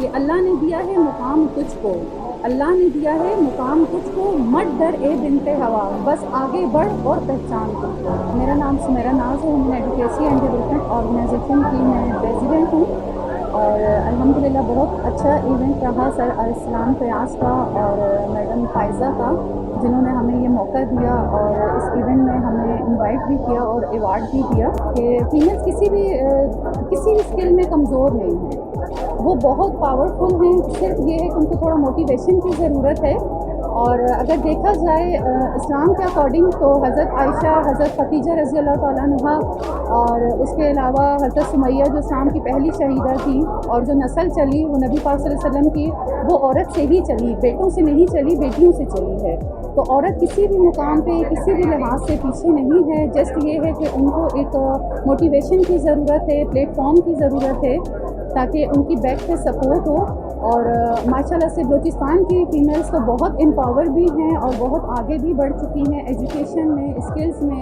کہ اللہ نے دیا ہے مقام تجھ کو، اللہ نے دیا ہے مقام تجھ کو، مت ڈر اے بنت ہوا، بس آگے بڑھ اور پہچان تجھ کو۔ میرا نام سمیرا ناز ہے، میں ایڈوکیسی اینڈ ڈیولپمنٹ آرگنائزیشن کی میں پریزیڈنٹ ہوں، اور الحمدللہ بہت اچھا ایونٹ رہا سر ارسلان فیاض کا اور میڈم فائزہ کا، جنہوں نے ہمیں یہ موقع دیا اور اس ایونٹ میں ہمیں انوائٹ بھی کیا اور ایوارڈ بھی دیا کہ فیمیلز کسی بھی اسکل میں کمزور نہیں ہیں، وہ بہت پاورفل ہیں، صرف یہ ہے کہ ان کو تھوڑا موٹیویشن کی ضرورت ہے۔ اور اگر دیکھا جائے اسلام کے اکارڈنگ تو حضرت عائشہ، حضرت ختیجہ رضی اللہ تعالیٰ عنہا، اور اس کے علاوہ حضرت سمیہ جو اسلام کی پہلی شہیدہ تھی، اور جو نسل چلی وہ نبی پاک صلی اللہ علیہ وسلم کی، وہ عورت سے ہی چلی، بیٹوں سے نہیں چلی، بیٹیوں سے چلی ہے۔ تو عورت کسی بھی مقام پہ کسی بھی لحاظ سے پیچھے نہیں ہے، جسٹ یہ ہے کہ ان کو ایک موٹیویشن کی ضرورت ہے، پلیٹ فارم کی ضرورت ہے تاکہ ان کی بیک پہ سپورٹ ہو۔ اور ماشاءاللہ سے بلوچستان کی فیمیلز تو بہت امپاور بھی ہیں اور بہت آگے بھی بڑھ چکی ہیں ایجوکیشن میں، اسکلز میں۔